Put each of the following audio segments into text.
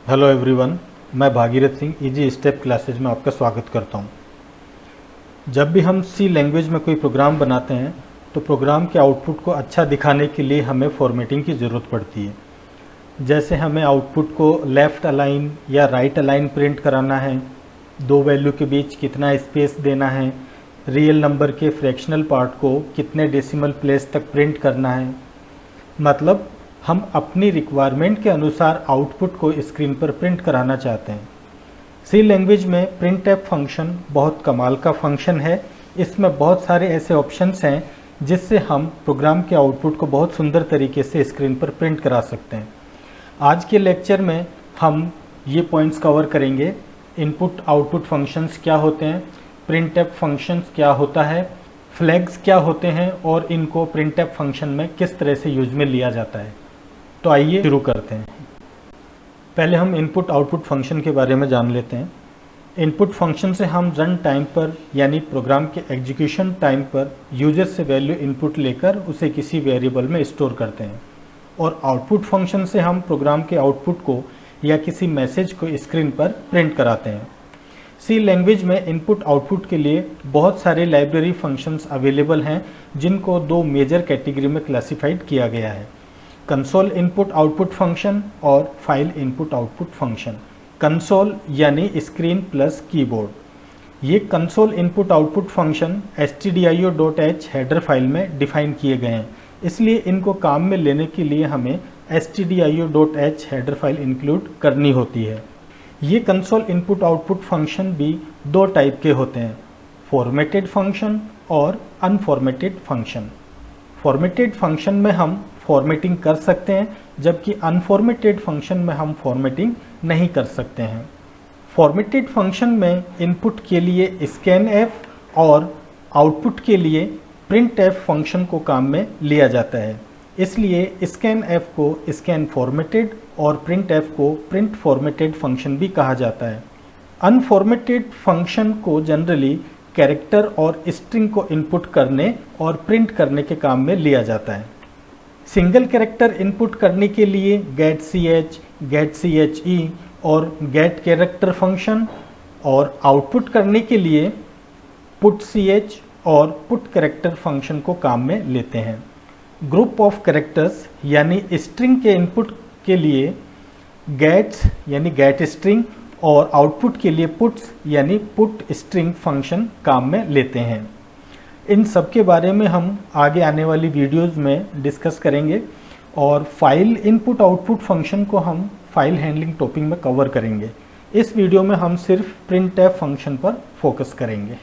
Hello everyone, मैं Bhagirath Singh easy step classes में आपका स्वागत करता हूं। जब भी हम सी लैंग्वेज में कोई प्रोग्राम बनाते हैं तो प्रोग्राम के आउटपुट को अच्छा दिखाने के लिए हमें फॉर्मेटिंग की ज़रूरत पड़ती है। जैसे हमें आउटपुट को लेफ़्ट अलाइन या राइट अलाइन प्रिंट कराना है, दो वैल्यू के बीच कितना स्पेस देना है, रियल नंबर के फ्रैक्शनल पार्ट को कितने डेसिमल प्लेस तक प्रिंट करना है। मतलब हम अपनी रिक्वायरमेंट के अनुसार आउटपुट को स्क्रीन पर प्रिंट कराना चाहते हैं। सी लैंग्वेज में प्रिंटफ फंक्शन बहुत कमाल का फंक्शन है। इसमें बहुत सारे ऐसे ऑप्शंस हैं जिससे हम प्रोग्राम के आउटपुट को बहुत सुंदर तरीके से स्क्रीन पर प्रिंट करा सकते हैं। आज के लेक्चर में हम ये पॉइंट्स कवर करेंगे। इनपुट आउटपुट फंक्शंस क्या होते हैं, प्रिंटफ फंक्शंस क्या होता है, फ्लैग्स क्या होते हैं और इनको प्रिंटफ फंक्शन में किस तरह से यूज में लिया जाता है। तो आइए शुरू करते हैं। पहले हम इनपुट आउटपुट फंक्शन के बारे में जान लेते हैं। इनपुट फंक्शन से हम रन टाइम पर यानी प्रोग्राम के एग्जीक्यूशन टाइम पर यूजर से वैल्यू इनपुट लेकर उसे किसी वेरिएबल में स्टोर करते हैं, और आउटपुट फंक्शन से हम प्रोग्राम के आउटपुट को या किसी मैसेज को स्क्रीन पर प्रिंट कराते हैं। सी लैंग्वेज में इनपुट आउटपुट के लिए बहुत सारे लाइब्रेरी फंक्शंस अवेलेबल हैं, जिनको दो मेजर कैटेगरी में क्लासिफाइड किया गया है, कंसोल इनपुट आउटपुट फंक्शन और file input output function. Console यानी स्क्रीन प्लस कीबोर्ड। ये console input output function stdio.h header file में डिफाइन किए गए हैं, इसलिए इनको काम में लेने के लिए हमें stdio.h हेडर फाइल इंक्लूड करनी होती है। ये कंसोल इनपुट आउटपुट फंक्शन भी दो टाइप के होते हैं, फॉर्मेटेड फंक्शन और अनफॉर्मेटेड फंक्शन। फॉर्मेटेड फंक्शन में हम फॉर्मेटिंग कर सकते हैं, जबकि अनफॉर्मेटेड फंक्शन में हम फॉर्मेटिंग नहीं कर सकते हैं। फॉर्मेटेड फंक्शन में इनपुट के लिए स्कैनएफ और आउटपुट के लिए प्रिंटएफ फंक्शन को काम में लिया जाता है, इसलिए स्कैनएफ को स्कैन फॉर्मेटेड और प्रिंटएफ को प्रिंट फॉर्मेटेड फंक्शन भी कहा जाता है। अनफॉर्मेटेड फंक्शन को जनरली कैरेक्टर और स्ट्रिंग को इनपुट करने और प्रिंट करने के काम में लिया जाता है। सिंगल कैरेक्टर इनपुट करने के लिए getch, getche और get कैरेक्टर फंक्शन, और आउटपुट करने के लिए putch और put कैरेक्टर फंक्शन को काम में लेते हैं। ग्रुप ऑफ कैरेक्टर्स यानी स्ट्रिंग के इनपुट के लिए gets यानी get स्ट्रिंग और आउटपुट के लिए puts यानी put स्ट्रिंग फंक्शन काम में लेते हैं। इन सब के बारे में हम आगे आने वाली वीडियोस में डिस्कस करेंगे, और फाइल इनपुट आउटपुट फंक्शन को हम फाइल हैंडलिंग टॉपिक में कवर करेंगे। इस वीडियो में हम सिर्फ प्रिंटएफ फंक्शन पर फोकस करेंगे।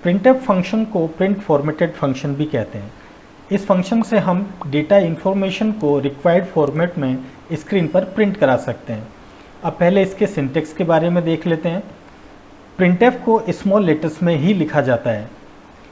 प्रिंटएफ फंक्शन को प्रिंट फॉर्मेटेड फंक्शन भी कहते हैं। इस फंक्शन से हम डेटा इन्फॉर्मेशन को रिक्वायर्ड फॉर्मेट में स्क्रीन पर प्रिंट करा सकते हैं। अब पहले इसके सिंटेक्स के बारे में देख लेते हैं। प्रिंटएफ को स्मॉल लेटर्स में ही लिखा जाता है।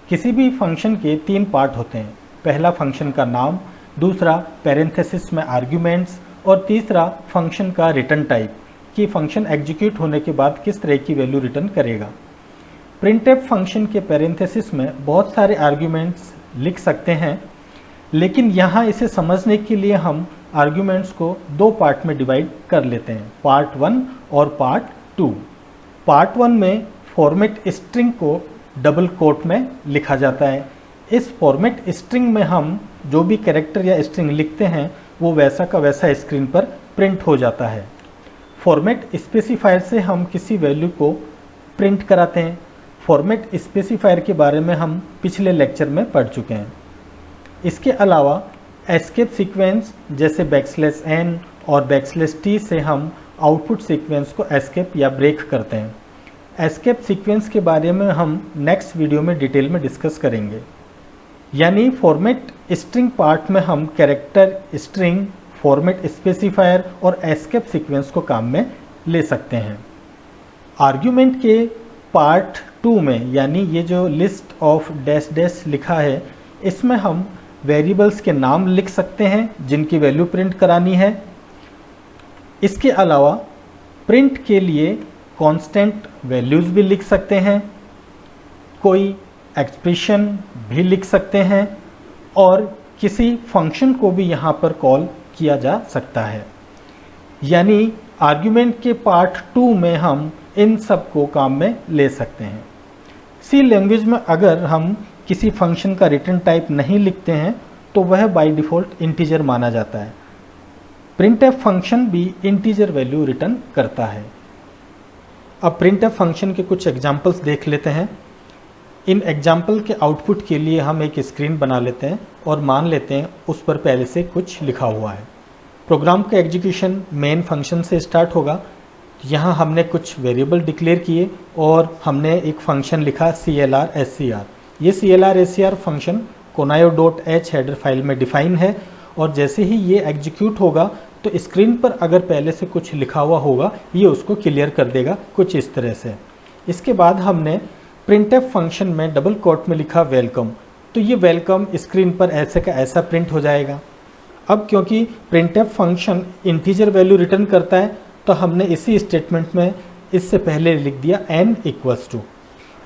किसी भी फंक्शन के तीन पार्ट होते हैं, पहला फंक्शन का नाम, दूसरा पैरेंथेसिस में आर्ग्यूमेंट्स, और तीसरा फंक्शन का रिटर्न टाइप कि फंक्शन एग्जीक्यूट होने के बाद किस तरह की वैल्यू रिटर्न करेगा। प्रिंटएफ फंक्शन के पैरेंथेसिस में बहुत सारे आर्ग्यूमेंट्स लिख सकते हैं, लेकिन यहाँ इसे समझने के लिए हम आर्ग्यूमेंट्स को दो पार्ट में डिवाइड कर लेते हैं, पार्ट 1 और पार्ट 2। पार्ट 1 में फॉर्मेट स्ट्रिंग को डबल कोट में लिखा जाता है। इस फॉर्मेट स्ट्रिंग में हम जो भी कैरेक्टर या स्ट्रिंग लिखते हैं वो वैसा का वैसा स्क्रीन पर प्रिंट हो जाता है। फॉर्मेट स्पेसिफायर से हम किसी वैल्यू को प्रिंट कराते हैं। फॉर्मेट स्पेसिफायर के बारे में हम पिछले लेक्चर में पढ़ चुके हैं। इसके अलावा एस्केप सीक्वेंस जैसे \n और \t से हम आउटपुट सीक्वेंस को एस्केप या ब्रेक करते हैं। एस्केप सीक्वेंस के बारे में हम नेक्स्ट वीडियो में डिटेल में डिस्कस करेंगे। यानी फॉर्मेट स्ट्रिंग पार्ट में हम कैरेक्टर, स्ट्रिंग, फॉर्मेट स्पेसिफायर और एस्केप सीक्वेंस को काम में ले सकते हैं। आर्ग्यूमेंट के पार्ट 2 में यानी ये जो लिस्ट ऑफ डैश डैश लिखा है, इसमें हम वेरिएबल्स के नाम लिख सकते हैं जिनकी वैल्यू प्रिंट करानी है। इसके अलावा प्रिंट के लिए कांस्टेंट वैल्यूज़ भी लिख सकते हैं, कोई एक्सप्रेशन भी लिख सकते हैं, और किसी फंक्शन को भी यहाँ पर कॉल किया जा सकता है। यानी आर्ग्यूमेंट के पार्ट 2 में हम इन सब को काम में ले सकते हैं। सी लैंग्वेज में अगर हम किसी फंक्शन का रिटर्न टाइप नहीं लिखते हैं तो वह बाय डिफ़ॉल्ट इंटीजर माना जाता है। प्रिंटफ फंक्शन भी इंटीजर वैल्यू रिटर्न करता है। अब प्रिंटफ फंक्शन के कुछ एग्जांपल्स देख लेते हैं। इन एग्जाम्पल के आउटपुट के लिए हम एक स्क्रीन बना लेते हैं और मान लेते हैं उस पर पहले से कुछ लिखा हुआ है। प्रोग्राम का एग्जीक्यूशन मेन फंक्शन से स्टार्ट होगा। यहाँ हमने कुछ वेरिएबल डिक्लेयर किए और हमने एक फंक्शन लिखा CLR SCR। ये CLR SCR function conaio.h header file में डिफाइन है और जैसे ही ये एग्जीक्यूट होगा तो स्क्रीन पर अगर पहले से कुछ लिखा हुआ होगा ये उसको क्लियर कर देगा कुछ इस तरह से। इसके बाद हमने प्रिंटफ फंक्शन में डबल कोट में लिखा वेलकम, तो ये वेलकम स्क्रीन पर ऐसे का ऐसा प्रिंट हो जाएगा। अब क्योंकि printf function integer value return करता है तो हमने इसी स्टेटमेंट में इससे पहले लिख दिया n =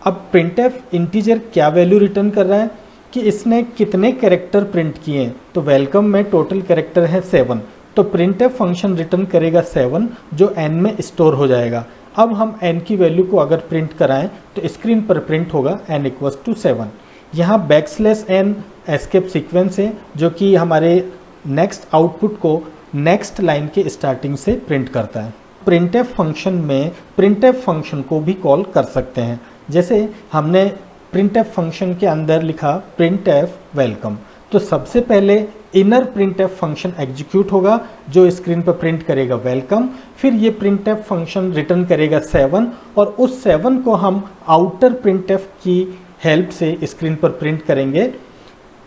अब प्रिंटफ इंटीजर क्या वैल्यू रिटर्न कर रहा है कि इसने कितने कैरेक्टर प्रिंट किए हैं। तो वेलकम में टोटल कैरेक्टर है 7, तो प्रिंटफ फंक्शन रिटर्न करेगा 7 जो n में स्टोर हो जाएगा। अब हम n की वैल्यू को अगर प्रिंट कराएं तो स्क्रीन पर प्रिंट होगा n = 7। यहाँ \n एस्केप सीक्वेंस है जो कि हमारे नेक्स्ट आउटपुट को नेक्स्ट लाइन के स्टार्टिंग से प्रिंट करता है। प्रिंटफ फंक्शन में प्रिंटफ फंक्शन को भी कॉल कर सकते हैं। जैसे हमने प्रिंटफ फंक्शन के अंदर लिखा प्रिंटफ वेलकम, तो सबसे पहले इनर प्रिंटफ फंक्शन एग्जीक्यूट होगा जो स्क्रीन पर प्रिंट करेगा वेलकम। फिर ये प्रिंटफ फंक्शन रिटर्न करेगा 7 और उस 7 को हम आउटर प्रिंटफ की हेल्प से स्क्रीन पर प्रिंट करेंगे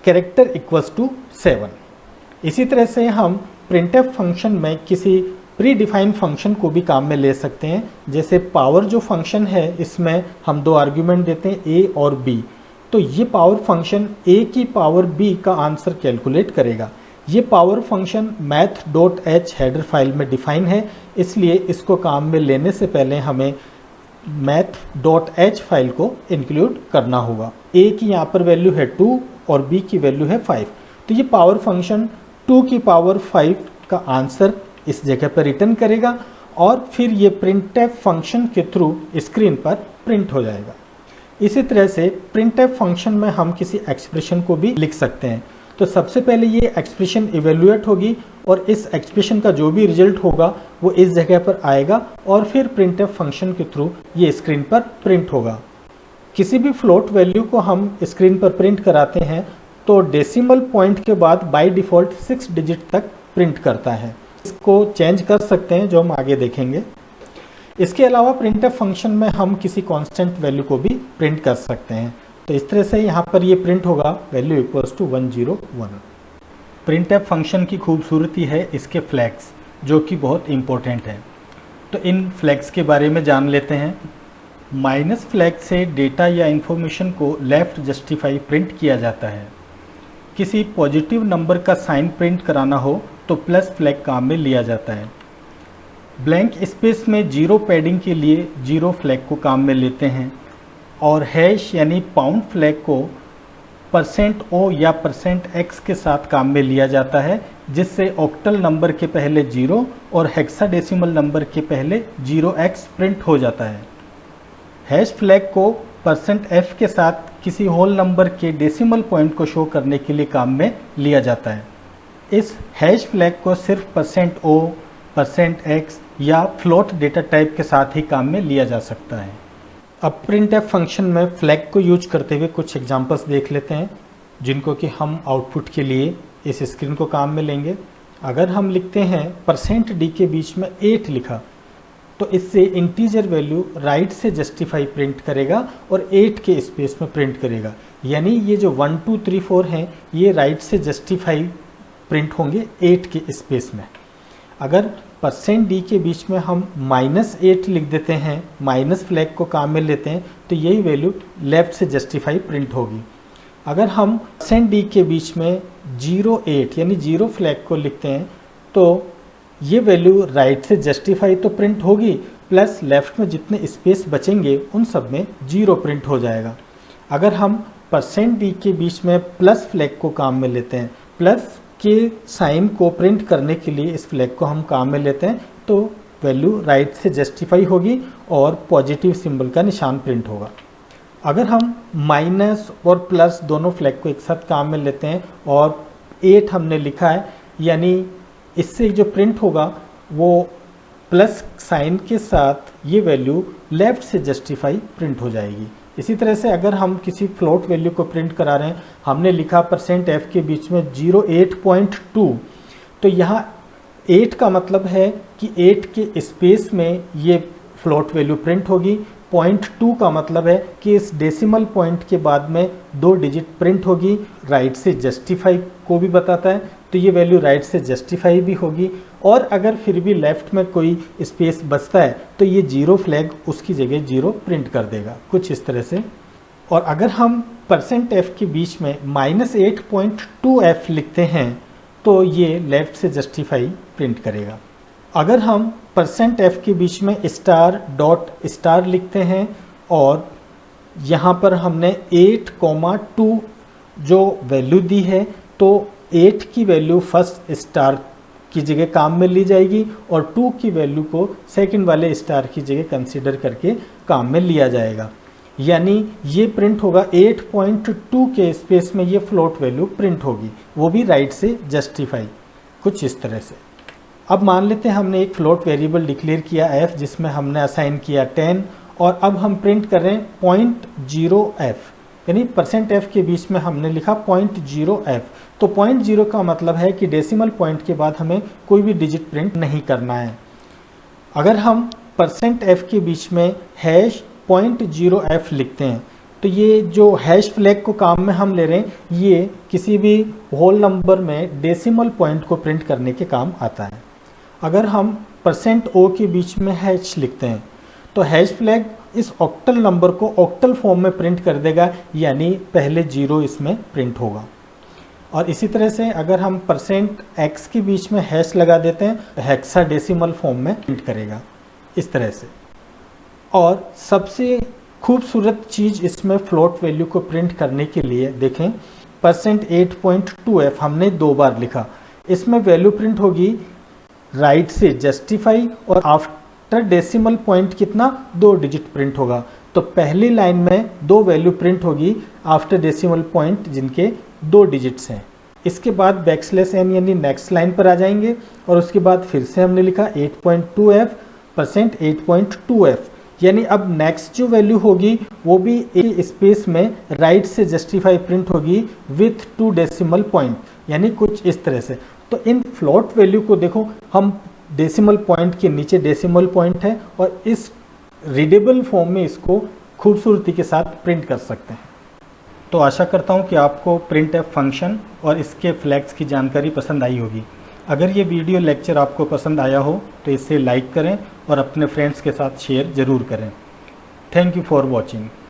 कैरेक्टर = 7। इसी तरह से हम प्रिंटफ फंक्शन में किसी प्री डिफाइंड फंक्शन को भी काम में ले सकते हैं। जैसे पावर जो फंक्शन है इसमें हम 2 आर्ग्यूमेंट देते हैं a और b, तो ये पावर फंक्शन a की पावर b का आंसर कैलकुलेट करेगा। ये power function math.h header file में डिफाइन है, इसलिए इसको काम में लेने से पहले हमें math.h फाइल को इंक्लूड करना होगा। a की यहाँ पर वैल्यू है 2 और b की वैल्यू है 5, तो ये पावर फंक्शन 2 की पावर 5 का आंसर इस जगह पर रिटर्न करेगा और फिर ये प्रिंटफ फंक्शन के थ्रू स्क्रीन पर प्रिंट हो जाएगा। इसी तरह से प्रिंटफ फंक्शन में हम किसी एक्सप्रेशन को भी लिख सकते हैं। तो सबसे पहले ये एक्सप्रेशन इवेल्युएट होगी और इस एक्सप्रेशन का जो भी रिजल्ट होगा वो इस जगह पर आएगा और फिर प्रिंटफ फंक्शन के थ्रू ये स्क्रीन पर प्रिंट होगा। किसी भी फ्लोट वैल्यू को हम स्क्रीन पर प्रिंट कराते हैं तो डेसिमल पॉइंट के बाद बाय डिफ़ॉल्ट 6 डिजिट तक प्रिंट करता है। इसको चेंज कर सकते हैं जो हम आगे देखेंगे। इसके अलावा प्रिंटफ फंक्शन में हम किसी कांस्टेंट वैल्यू को भी प्रिंट कर सकते हैं। तो इस तरह से यहाँ पर ये प्रिंट होगा वैल्यू = 101। प्रिंटफ फंक्शन की खूबसूरती है इसके फ्लैग्स जो कि बहुत इम्पोर्टेंट है। तो इन फ्लैग्स के बारे में जान लेते हैं। माइनस फ्लैग से डेटा या इंफॉर्मेशन को लेफ्ट जस्टिफाई प्रिंट किया जाता है। किसी पॉजिटिव नंबर का साइन प्रिंट कराना हो तो प्लस फ्लैग काम में लिया जाता है। ब्लैंक स्पेस में 0 पैडिंग के लिए 0 फ्लैग को काम में लेते हैं और हैश यानी पाउंड फ्लैग को %o या %x के साथ काम में लिया जाता है, जिससे ऑक्टल नंबर के पहले 0 और हेक्साडेसिमल नंबर के पहले 0x प्रिंट हो जाता है। हैश फ्लैग को %f के साथ किसी होल नंबर के डेसिमल पॉइंट को शो करने के लिए काम में लिया जाता है। इस हैश फ्लैग को सिर्फ %o, %x या फ्लोट डेटा टाइप के साथ ही काम में लिया जा सकता है। अब प्रिंटफ फंक्शन में फ्लैग को यूज करते हुए कुछ एग्जांपल्स देख लेते हैं जिनको कि हम आउटपुट के लिए इस स्क्रीन को काम में लेंगे। अगर हम लिखते हैं %d के बीच में 8 लिखा तो इससे इंटीजर वैल्यू राइट से जस्टिफाई प्रिंट करेगा और 8 के स्पेस में प्रिंट करेगा। यानी ये जो 1 2 3 4 हैं ये राइट से जस्टिफाई प्रिंट होंगे 8 के स्पेस में। अगर %d के बीच में हम -8 लिख देते हैं, माइनस फ्लैग को काम में लेते हैं, तो यही वैल्यू लेफ्ट से जस्टिफाई प्रिंट होगी। अगर हम %d के बीच में 08 यानी 0 फ्लैग को लिखते हैं तो ये वैल्यू राइट से जस्टिफाई तो प्रिंट होगी, प्लस लेफ्ट में जितने स्पेस बचेंगे उन सब में 0 प्रिंट हो जाएगा। अगर हम %d के बीच में प्लस फ्लैग को काम में लेते हैं, प्लस के साइन को प्रिंट करने के लिए इस फ्लैग को हम काम में लेते हैं, तो वैल्यू राइट से जस्टिफाई होगी और पॉजिटिव सिंबल का निशान प्रिंट होगा। अगर हम माइनस और प्लस दोनों फ्लैग को एक साथ काम में लेते हैं और 8 हमने लिखा है, यानी इससे जो प्रिंट होगा वो प्लस साइन के साथ ये वैल्यू लेफ्ट से जस्टिफाई प्रिंट हो जाएगी। इसी तरह से अगर हम किसी फ्लोट वैल्यू को प्रिंट करा रहे हैं, हमने लिखा %f के बीच में 08.2, तो यहाँ 8 का मतलब है कि 8 के स्पेस में ये फ्लोट वैल्यू प्रिंट होगी। 0.2 का मतलब है कि इस डेसिमल पॉइंट के बाद में 2 डिजिट प्रिंट होगी। राइट से जस्टिफाई को भी बताता है, तो ये वैल्यू राइट से जस्टिफाई भी होगी। और अगर फिर भी लेफ्ट में कोई स्पेस बचता है तो ये 0 फ्लैग उसकी जगह 0 प्रिंट कर देगा, कुछ इस तरह से। और अगर हम %f के बीच में -8.2f लिखते हैं तो ये लेफ्ट से जस्टिफाई प्रिंट करेगा। अगर हम %f के बीच में $.* लिखते हैं और यहाँ पर हमने 8,2 जो वैल्यू दी है, तो 8 की वैल्यू फर्स्ट स्टार की जगह काम में ली जाएगी और 2 की वैल्यू को सेकंड वाले स्टार की जगह कंसीडर करके काम में लिया जाएगा। यानी ये प्रिंट होगा 8.2 के स्पेस में ये फ्लोट वैल्यू प्रिंट होगी, वो भी राइट से जस्टिफाई, कुछ इस तरह से। अब मान लेते हैं हमने एक फ्लोट वेरिएबल डिक्लेयर किया f, जिसमें हमने असाइन किया 10 और अब हम प्रिंट कर रहे हैं 0.0f, यानी %f के बीच में हमने लिखा 0.0f। तो 0.0 का मतलब है कि डेसिमल पॉइंट के बाद हमें कोई भी डिजिट प्रिंट नहीं करना है। अगर हम %f के बीच में #0f लिखते हैं तो ये जो हैश फ्लैग को काम में हम ले रहे हैं, ये किसी भी होल नंबर में डेसिमल पॉइंट को प्रिंट करने के काम आता है। अगर हम %o के बीच में हैश लिखते हैं तो हैश फ्लैग इस ऑक्टल नंबर को ऑक्टल फॉर्म में प्रिंट कर देगा, यानी पहले 0 इसमें प्रिंट होगा। और इसी तरह से अगर हम %x के बीच में हैश लगा देते हैं, हेक्साडेसिमल फॉर्म में प्रिंट करेगा, इस तरह से। और सबसे खूबसूरत चीज़ इसमें फ्लोट वैल्यू को प्रिंट करने के लिए देखें, %8.2f हमने 2 बार लिखा, इसमें वैल्यू प्रिंट होगी राइट से जस्टिफाई और आफ्टर डेसिमल पॉइंट कितना 2 डिजिट प्रिंट होगा। तो पहली लाइन में 2 वैल्यू प्रिंट होगी आफ्टर डेसिमल पॉइंट जिनके 2 डिजिट्स हैं। इसके बाद \n यानी नेक्स्ट लाइन पर आ जाएंगे और उसके बाद फिर से हमने लिखा 8.2f %8.2f, यानी अब नेक्स्ट जो वैल्यू होगी वो भी एक स्पेस में राइट से जस्टिफाई प्रिंट होगी विथ 2 डेसिमल पॉइंट, यानी कुछ इस तरह से। तो इन फ्लोट वैल्यू को देखो, हम डेसिमल पॉइंट के नीचे डेसिमल पॉइंट है और इस रीडेबल फॉर्म में इसको खूबसूरती के साथ प्रिंट कर सकते हैं। तो आशा करता हूँ कि आपको printf फंक्शन और इसके फ्लैग्स की जानकारी पसंद आई होगी। अगर ये वीडियो लेक्चर आपको पसंद आया हो तो इसे लाइक करें और अपने फ्रेंड्स के साथ शेयर ज़रूर करें। Thank you for watching.